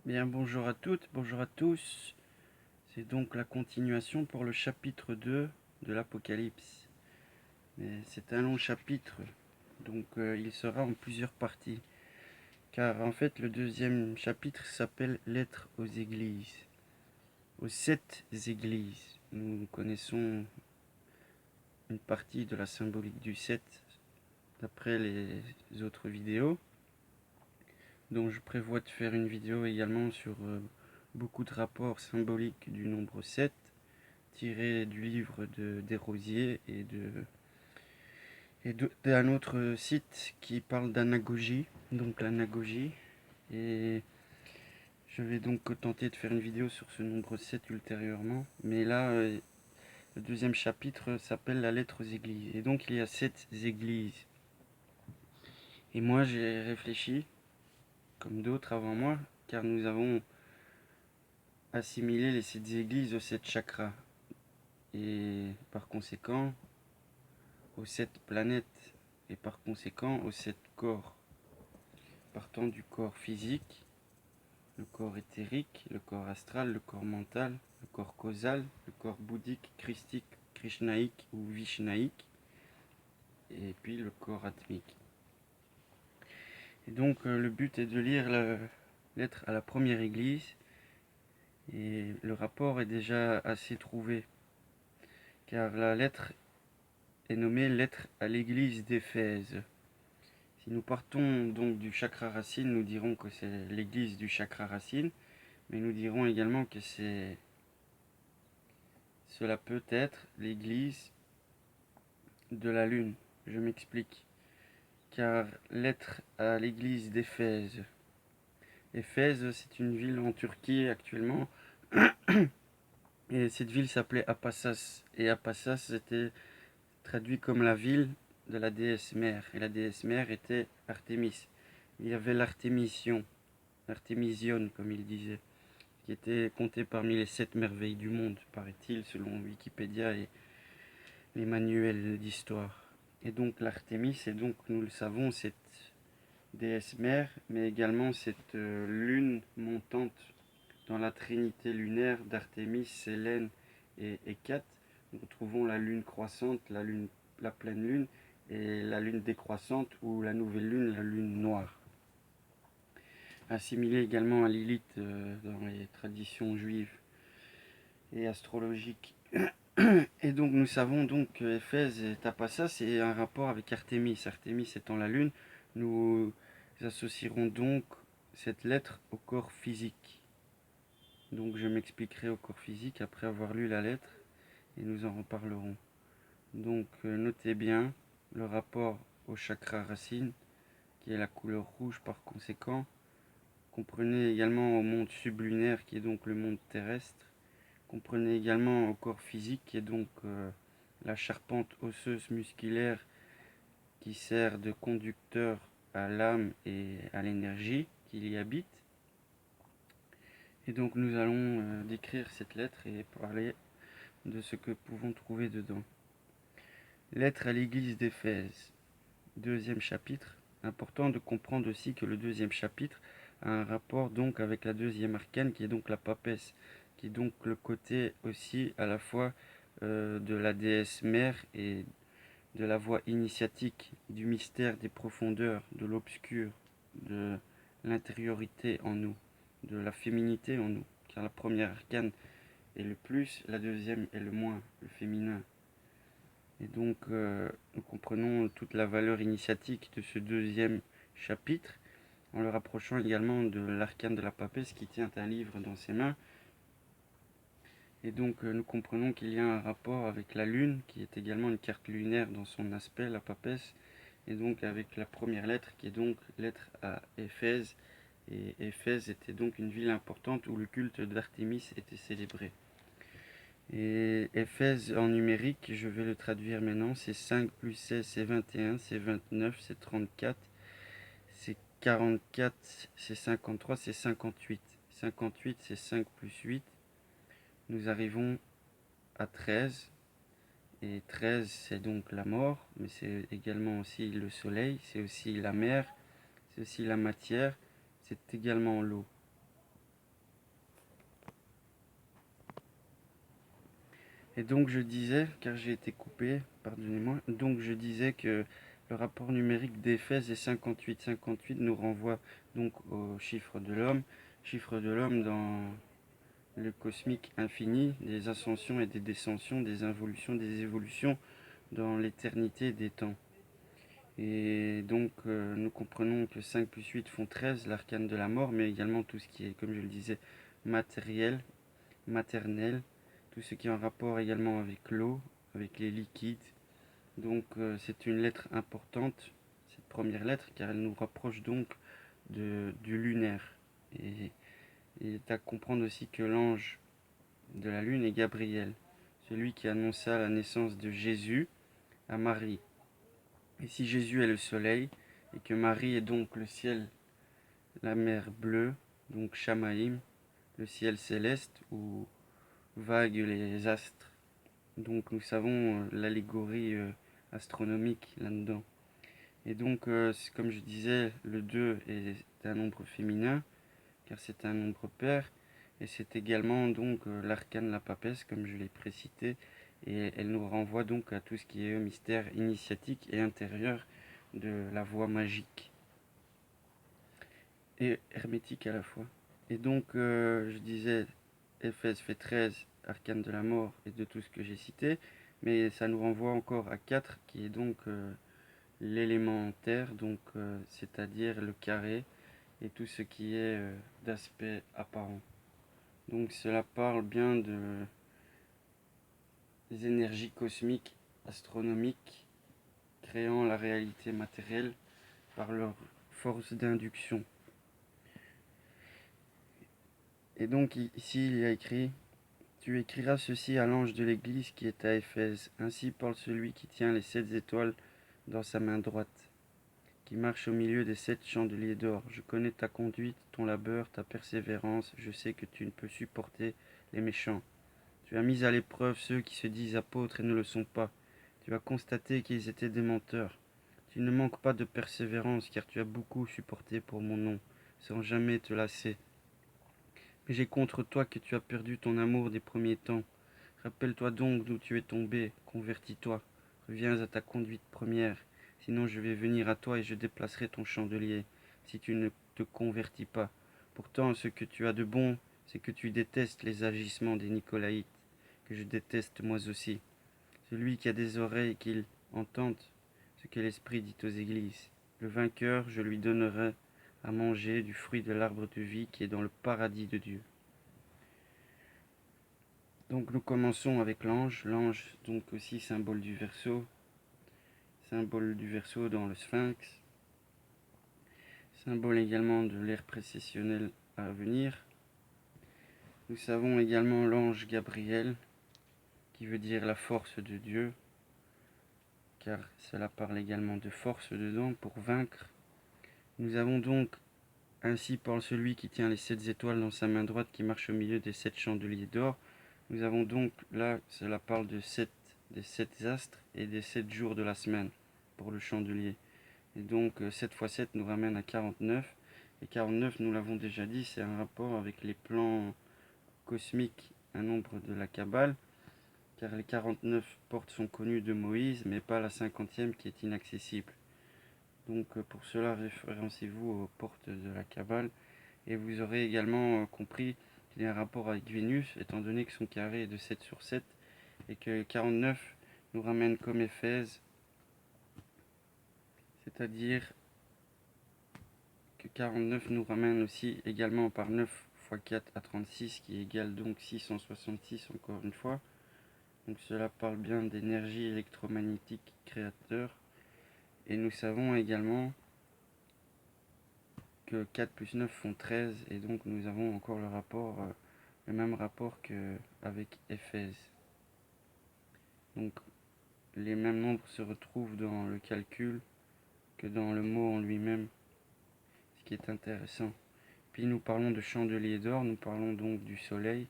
Bien, bonjour à toutes, bonjour à tous. C'est donc la continuation pour le chapitre 2 de l'Apocalypse. Mais c'est un long chapitre, donc il sera en plusieurs parties. Car en fait, le deuxième chapitre s'appelle Lettres aux églises. Aux 7 églises. Nous connaissons une partie de la symbolique du 7 d'après les autres vidéos. Donc je prévois de faire une vidéo également sur beaucoup de rapports symboliques du nombre 7, tiré du livre de Desrosiers et d'un autre site qui parle d'anagogie, donc l'anagogie. Et je vais donc tenter de faire une vidéo sur ce nombre 7 ultérieurement. Mais là, le deuxième chapitre s'appelle la lettre aux églises. Et donc il y a 7 églises. Et moi j'ai réfléchi, comme d'autres avant moi, car nous avons assimilé les 7 églises aux 7 chakras. Et par conséquent, aux 7 planètes et par conséquent aux 7 corps, partant du corps physique, le corps éthérique, le corps astral, le corps mental, le corps causal, le corps bouddhique, christique, krishnaïque ou vishnaïque, et puis le corps atmique. Et donc le but est de lire la lettre à la première église, et le rapport est déjà assez trouvé, car la lettre est nommée lettre à l'église d'Éphèse. Si nous partons donc du chakra racine, nous dirons que c'est l'église du chakra racine, mais nous dirons également que cela peut être l'église de la lune. Je m'explique. Car l'être à l'église d'Éphèse. Éphèse, c'est une ville en Turquie actuellement, et cette ville s'appelait Apassas. Et Apassas était traduit comme la ville de la déesse mère, et la déesse mère était Artémis. Il y avait l'Artémision, l'Artémision comme il disait, qui était comptée parmi les 7 merveilles du monde, paraît-il, selon Wikipédia et les manuels d'histoire. Et donc l'Artémis est donc, nous le savons, cette déesse mère, mais également cette lune montante dans la trinité lunaire d'Artémis, Sélène et Hécate. Nous retrouvons la lune croissante, la pleine lune, et la lune décroissante ou la nouvelle lune, la lune noire. Assimilée également à Lilith dans les traditions juives et astrologiques. Et donc nous savons donc que Éphèse et Tapassa, c'est un rapport avec Artémis. Artémis étant la lune, nous associerons donc cette lettre au corps physique. Donc je m'expliquerai au corps physique après avoir lu la lettre et nous en reparlerons. Donc notez bien le rapport au chakra racine qui est la couleur rouge par conséquent. Comprenez également au monde sublunaire qui est donc le monde terrestre. Comprenez également au corps physique qui est donc la charpente osseuse musculaire qui sert de conducteur à l'âme et à l'énergie qui y habite. Et donc nous allons décrire cette lettre et parler de ce que nous pouvons trouver dedans. Lettre à l'église d'Éphèse, deuxième chapitre. Important de comprendre aussi que le deuxième chapitre a un rapport donc avec la deuxième arcane qui est donc la papesse, qui est donc le côté aussi à la fois de la déesse mère et de la voie initiatique, du mystère des profondeurs, de l'obscur, de l'intériorité en nous, de la féminité en nous. Car la première arcane est le plus, la deuxième est le moins, le féminin. Et donc nous comprenons toute la valeur initiatique de ce deuxième chapitre en le rapprochant également de l'arcane de la papesse qui tient un livre dans ses mains. Et donc nous comprenons qu'il y a un rapport avec la lune qui est également une carte lunaire dans son aspect, la papesse, et donc avec la première lettre qui est donc lettre à Éphèse. Et Éphèse était donc une ville importante où le culte d'Artémis était célébré. Et Éphèse en numérique, je vais le traduire maintenant, c'est 5 plus 16, c'est 21, c'est 29, c'est 34, c'est 44, c'est 53, c'est 58. 58, c'est 5 plus 8. Nous arrivons à 13. Et 13, c'est donc la mort, mais c'est également aussi le soleil, c'est aussi la mer, c'est aussi la matière, c'est également l'eau. Et donc je disais, car j'ai été coupé, pardonnez-moi, donc je disais que le rapport numérique d'Éphèse est 58. 58 nous renvoie donc au chiffre de l'homme dans le cosmique infini, des ascensions et des descensions, des involutions, des évolutions dans l'éternité des temps. Et donc nous comprenons que 5 plus 8 font 13, l'arcane de la mort, mais également tout ce qui est, comme je le disais, matériel, maternel, tout ce qui est en rapport également avec l'eau, avec les liquides. Donc c'est une lettre importante, cette première lettre, car elle nous rapproche donc du lunaire. Et il est à comprendre aussi que l'ange de la lune est Gabriel, celui qui annonça la naissance de Jésus à Marie. Et si Jésus est le soleil, et que Marie est donc le ciel, la mer bleue, donc Shamaïm, le ciel céleste, où vaguent les astres. Donc nous savons l'allégorie astronomique là-dedans. Et donc, comme je disais, le 2 est un nombre féminin, car c'est un nombre pair, et c'est également donc l'arcane la papesse, comme je l'ai précité, et elle nous renvoie donc à tout ce qui est mystère initiatique et intérieur de la voie magique et hermétique à la fois. Et donc, je disais, Éphèse fait 13, arcane de la mort et de tout ce que j'ai cité, mais ça nous renvoie encore à 4, qui est donc l'élémentaire, donc c'est-à-dire le carré et tout ce qui est d'aspect apparent. Donc cela parle bien des énergies cosmiques, astronomiques, créant la réalité matérielle par leur force d'induction. Et donc ici il y a écrit: tu écriras ceci à l'ange de l'église qui est à Éphèse. Ainsi parle celui qui tient les 7 étoiles dans sa main droite, qui marche au milieu des 7 chandeliers d'or. Je connais ta conduite, ton labeur, ta persévérance. Je sais que tu ne peux supporter les méchants. Tu as mis à l'épreuve ceux qui se disent apôtres et ne le sont pas. Tu as constaté qu'ils étaient des menteurs. Tu ne manques pas de persévérance, car tu as beaucoup supporté pour mon nom, sans jamais te lasser. Mais j'ai contre toi que tu as perdu ton amour des premiers temps. Rappelle-toi donc d'où tu es tombé, convertis-toi, reviens à ta conduite première, sinon je vais venir à toi et je déplacerai ton chandelier, si tu ne te convertis pas. Pourtant, ce que tu as de bon, c'est que tu détestes les agissements des Nicolaïtes, que je déteste moi aussi. Celui qui a des oreilles, qu'il entende ce que l'Esprit dit aux églises. Le vainqueur, je lui donnerai à manger du fruit de l'arbre de vie qui est dans le paradis de Dieu. Donc nous commençons avec l'ange. L'ange, donc aussi symbole du Verseau dans le Sphinx, symbole également de l'ère précessionnelle à venir. Nous savons également l'ange Gabriel, qui veut dire la force de Dieu, car cela parle également de force dedans pour vaincre. Nous avons donc: ainsi parle celui qui tient les 7 étoiles dans sa main droite, qui marche au milieu des 7 chandeliers d'or. Nous avons donc là, cela parle des 7 astres et des 7 jours de la semaine pour le chandelier. Et donc 7 x 7 nous ramène à 49. Et 49, nous l'avons déjà dit, c'est un rapport avec les plans cosmiques, un nombre de la Kabbale, car les 49 portes sont connues de Moïse, mais pas la 50e qui est inaccessible. Donc pour cela, référencez-vous aux portes de la Kabbale, et vous aurez également compris qu'il y a un rapport avec Vénus, étant donné que son carré est de 7 sur 7, et que 49 nous ramène comme Éphèse, c'est-à-dire que 49 nous ramène aussi également par 9 x 4 à 36, qui égale donc 666 encore une fois. Donc cela parle bien d'énergie électromagnétique créateur. Et nous savons également que 4 plus 9 font 13, et donc nous avons encore le même rapport qu'avec Éphèse. Donc les mêmes nombres se retrouvent dans le calcul que dans le mot en lui-même, ce qui est intéressant. Puis nous parlons de chandelier d'or, nous parlons donc du soleil,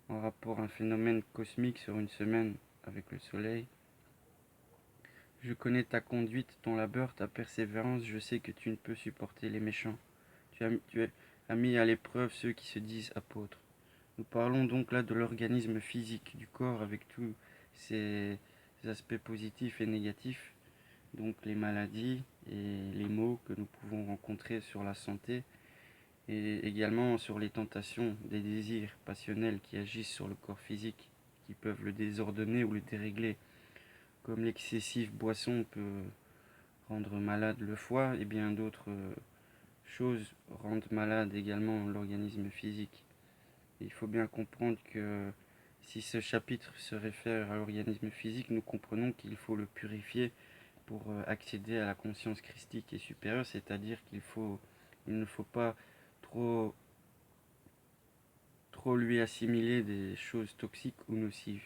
en rapport à un phénomène cosmique sur une semaine avec le soleil. Je connais ta conduite, ton labeur, ta persévérance, je sais que tu ne peux supporter les méchants. Tu as mis à l'épreuve ceux qui se disent apôtres. Nous parlons donc là de l'organisme physique du corps avec tous ses aspects positifs et négatifs, donc les maladies et les maux que nous pouvons rencontrer sur la santé et également sur les tentations, des désirs passionnels qui agissent sur le corps physique, qui peuvent le désordonner ou le dérégler, comme l'excessive boisson peut rendre malade le foie et bien d'autres choses rendent malade également l'organisme physique. Et il faut bien comprendre que si ce chapitre se réfère à l'organisme physique, nous comprenons qu'il faut le purifier pour accéder à la conscience christique et supérieure, c'est-à-dire il ne faut pas trop, trop lui assimiler des choses toxiques ou nocives.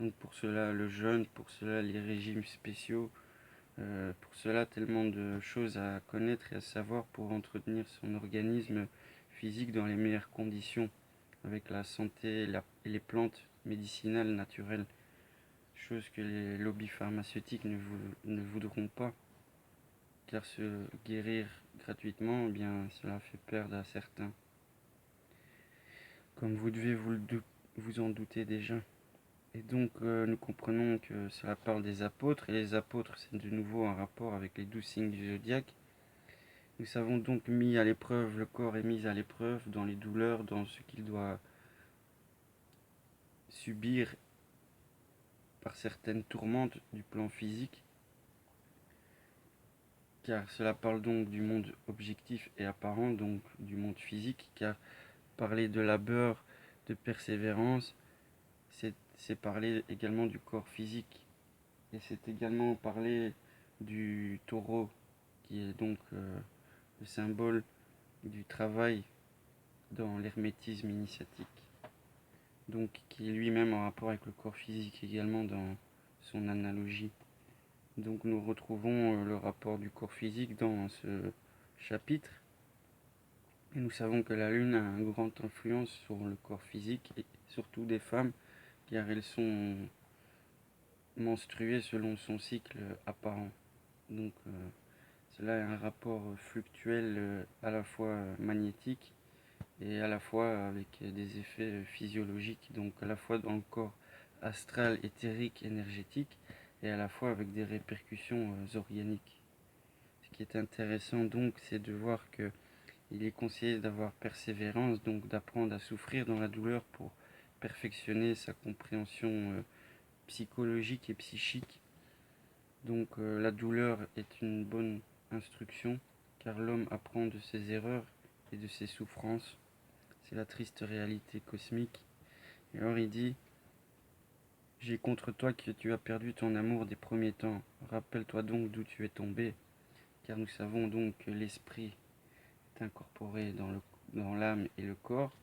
Donc pour cela le jeûne, pour cela les régimes spéciaux, pour cela tellement de choses à connaître et à savoir pour entretenir son organisme physique dans les meilleures conditions, avec la santé et les plantes médicinales naturelles, chose que les lobbies pharmaceutiques ne voudront pas, car se guérir gratuitement, eh bien, cela fait perdre à certains, comme vous devez vous en douter déjà. Et donc nous comprenons que cela parle des apôtres, et les apôtres c'est de nouveau un rapport avec les 12 signes du zodiaque. Nous savons donc mis à l'épreuve, le corps est mis à l'épreuve dans les douleurs, dans ce qu'il doit subir par certaines tourmentes du plan physique, car cela parle donc du monde objectif et apparent, donc du monde physique, car parler de labeur, de persévérance, c'est parler également du corps physique, et c'est également parler du taureau, qui est donc le symbole du travail dans l'hermétisme initiatique, donc qui est lui-même en rapport avec le corps physique également dans son analogie. Donc nous retrouvons le rapport du corps physique dans ce chapitre. Et nous savons que la Lune a une grande influence sur le corps physique, et surtout des femmes, car elles sont menstruées selon son cycle apparent. Donc cela est un rapport fluctuel à la fois magnétique et à la fois avec des effets physiologiques, donc à la fois dans le corps astral, éthérique, énergétique, et à la fois avec des répercussions organiques. Ce qui est intéressant donc, c'est de voir que il est conseillé d'avoir persévérance, donc d'apprendre à souffrir dans la douleur pour perfectionner sa compréhension psychologique et psychique. Donc la douleur est une bonne instruction, car l'homme apprend de ses erreurs et de ses souffrances. C'est la triste réalité cosmique. Et alors il dit: j'ai contre toi que tu as perdu ton amour des premiers temps. Rappelle-toi donc d'où tu es tombé, car nous savons donc que l'esprit est incorporé dans l'âme et le corps.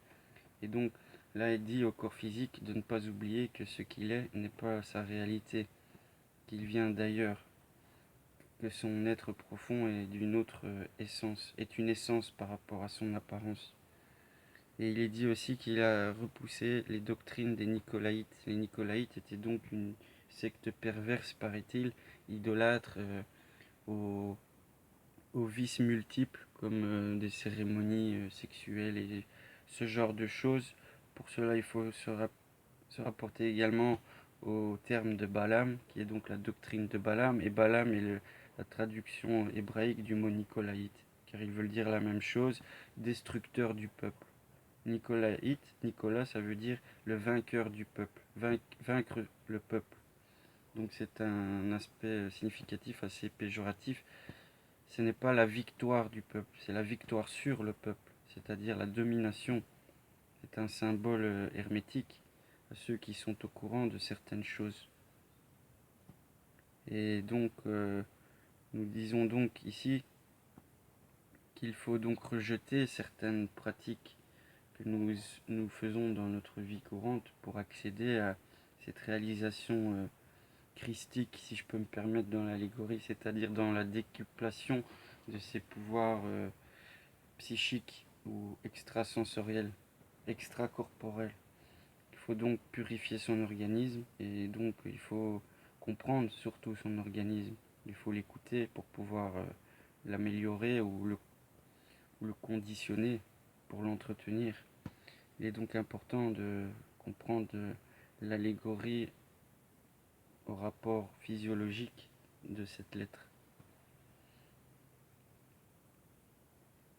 Et donc là il dit au corps physique de ne pas oublier que ce qu'il est n'est pas sa réalité, qu'il vient d'ailleurs, que son être profond est d'une autre essence, est une essence par rapport à son apparence. Et il est dit aussi qu'il a repoussé les doctrines des Nicolaïtes. Les Nicolaïtes étaient donc une secte perverse, paraît-il, idolâtre aux, aux vices multiples, comme des cérémonies sexuelles et ce genre de choses. Pour cela, il faut se rapporter également au terme de Balaam, qui est donc la doctrine de Balaam. Et Balaam est la traduction hébraïque du mot Nicolaïte, car ils veulent dire la même chose, destructeur du peuple. Nicolaïte, Nicolas, ça veut dire le vainqueur du peuple, vaincre le peuple. Donc c'est un aspect significatif assez péjoratif. Ce n'est pas la victoire du peuple, c'est la victoire sur le peuple, c'est-à-dire la domination. C'est un symbole hermétique à ceux qui sont au courant de certaines choses. Et donc nous disons donc ici qu'il faut donc rejeter certaines pratiques que nous faisons dans notre vie courante pour accéder à cette réalisation christique, si je peux me permettre, dans l'allégorie, c'est-à-dire dans la décuplation de ces pouvoirs psychiques ou extrasensoriels, extracorporels. Il faut donc purifier son organisme et donc il faut comprendre surtout son organisme. Il faut l'écouter pour pouvoir l'améliorer ou le conditionner pour l'entretenir. Il est donc important de comprendre l'allégorie au rapport physiologique de cette lettre.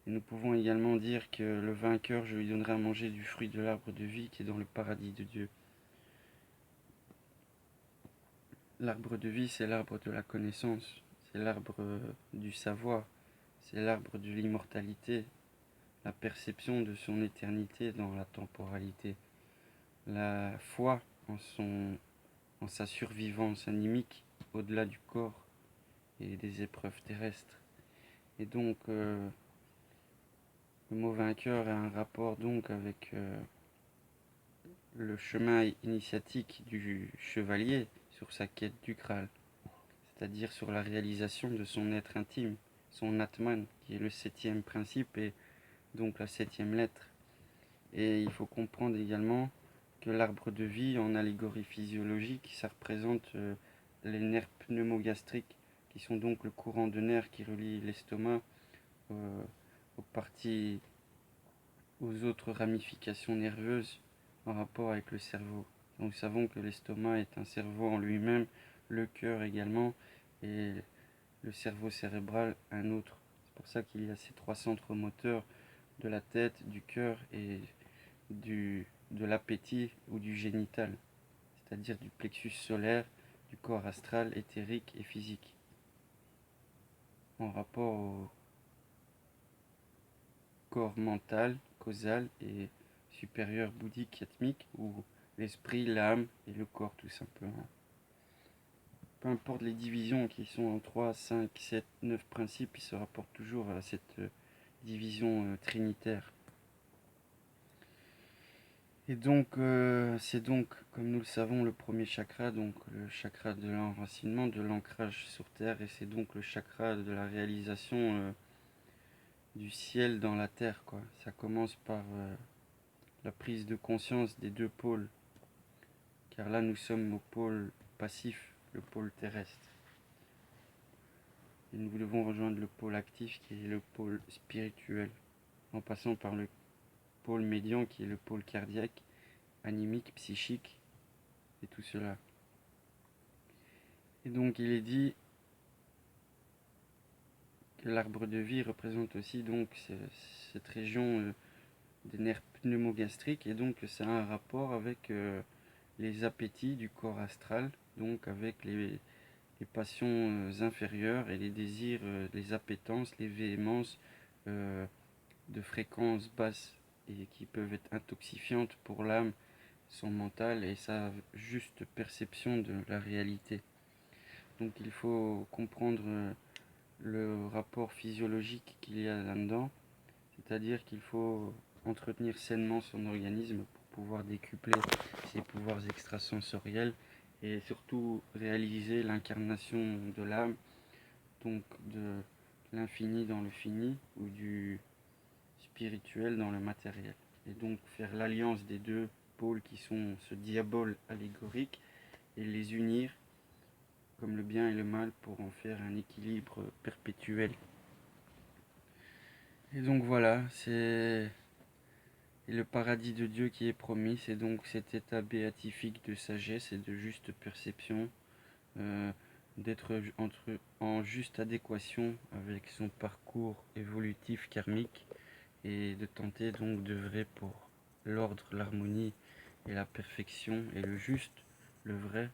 Et nous pouvons également dire que le vainqueur, je lui donnerai à manger du fruit de l'arbre de vie qui est dans le paradis de Dieu. L'arbre de vie, c'est l'arbre de la connaissance, c'est l'arbre du savoir, c'est l'arbre de l'immortalité, la perception de son éternité dans la temporalité, la foi en sa survivance animique au-delà du corps et des épreuves terrestres. Et donc, le mot vainqueur a un rapport donc avec le chemin initiatique du chevalier sur sa quête du Graal, c'est-à-dire sur la réalisation de son être intime, son Atman, qui est le 7e principe et donc la 7e lettre. Et il faut comprendre également que l'arbre de vie, en allégorie physiologique, ça représente les nerfs pneumogastriques, qui sont donc le courant de nerfs qui relie l'estomac aux parties, aux autres ramifications nerveuses en rapport avec le cerveau. Donc nous savons que l'estomac est un cerveau en lui-même, le cœur également, et le cerveau cérébral un autre. C'est pour ça qu'il y a ces 3 centres moteurs de la tête, du cœur et de l'appétit ou du génital, c'est-à-dire du plexus solaire, du corps astral, éthérique et physique, en rapport au corps mental, causal et supérieur bouddhique atmique, ou l'esprit, l'âme et le corps tout simplement. Peu importe les divisions qui sont en 3, 5, 7, 9 principes, ils se rapportent toujours à cette division trinitaire. Et donc, c'est donc, comme nous le savons, le premier chakra, donc le chakra de l'enracinement, de l'ancrage sur Terre, et c'est donc le chakra de la réalisation du ciel dans la Terre, quoi. Ça commence par la prise de conscience des deux pôles, car là nous sommes au pôle passif, le pôle terrestre. Et nous devons rejoindre le pôle actif qui est le pôle spirituel, en passant par le pôle médian qui est le pôle cardiaque, animique, psychique, et tout cela. Et donc il est dit que l'arbre de vie représente aussi donc cette région des nerfs pneumogastriques, et donc ça a un rapport avec les appétits du corps astral, donc avec les passions inférieures et les désirs, les appétences, les véhémences de fréquences basses et qui peuvent être intoxifiantes pour l'âme, son mental et sa juste perception de la réalité. Donc il faut comprendre le rapport physiologique qu'il y a là-dedans, c'est-à-dire qu'il faut entretenir sainement son organisme pour pouvoir décupler ses pouvoirs extrasensoriels et surtout réaliser l'incarnation de l'âme, donc de l'infini dans le fini ou du spirituel dans le matériel. Et donc faire l'alliance des deux pôles qui sont ce diabole allégorique et les unir comme le bien et le mal pour en faire un équilibre perpétuel. Et donc voilà, c'est le paradis de Dieu qui est promis, c'est donc cet état béatifique de sagesse et de juste perception, d'être en juste adéquation avec son parcours évolutif karmique et de tenter donc d'œuvrer pour l'ordre, l'harmonie et la perfection et le juste, le vrai,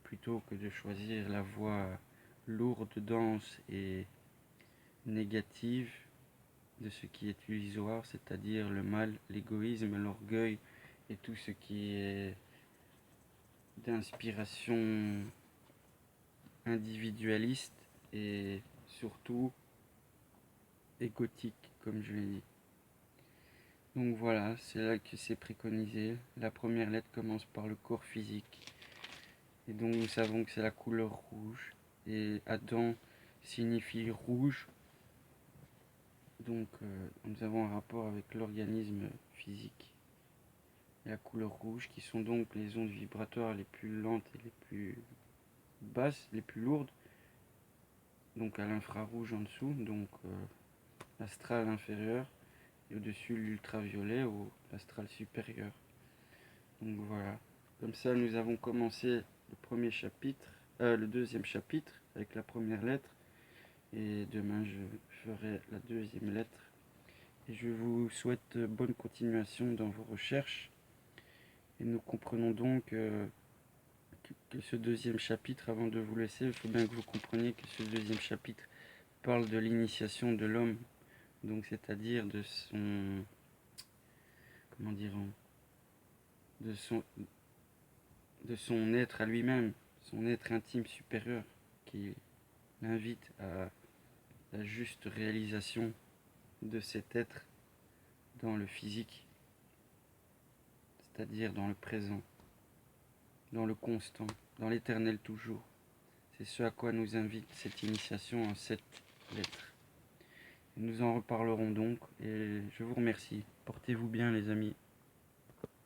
plutôt que de choisir la voie lourde, dense et négative de ce qui est illusoire, c'est-à-dire le mal, l'égoïsme, l'orgueil et tout ce qui est d'inspiration individualiste et surtout égotique, comme je l'ai dit. Donc voilà, c'est là que c'est préconisé. La première lettre commence par le corps physique. Et donc nous savons que c'est la couleur rouge. Et Adam signifie rouge. Donc nous avons un rapport avec l'organisme physique. Et la couleur rouge qui sont donc les ondes vibratoires les plus lentes et les plus basses, les plus lourdes. Donc à l'infrarouge en dessous, donc l'astral inférieur. et au-dessus l'ultraviolet ou l'astral supérieur. Donc voilà. Comme ça, nous avons commencé le premier chapitre, le deuxième chapitre avec la première lettre. Et demain, je ferai la deuxième lettre. Et je vous souhaite bonne continuation dans vos recherches. Et nous comprenons donc que ce deuxième chapitre, avant de vous laisser, il faut bien que vous compreniez que ce deuxième chapitre parle de l'initiation de l'homme. Donc c'est-à-dire de son... Comment dirons de son être à lui-même, son être intime supérieur, qui l'invite à la juste réalisation de cet être dans le physique, c'est-à-dire dans le présent, dans le constant, dans l'éternel toujours. C'est ce à quoi nous invite cette initiation en 7 lettres. Et nous en reparlerons donc, et je vous remercie. Portez-vous bien les amis.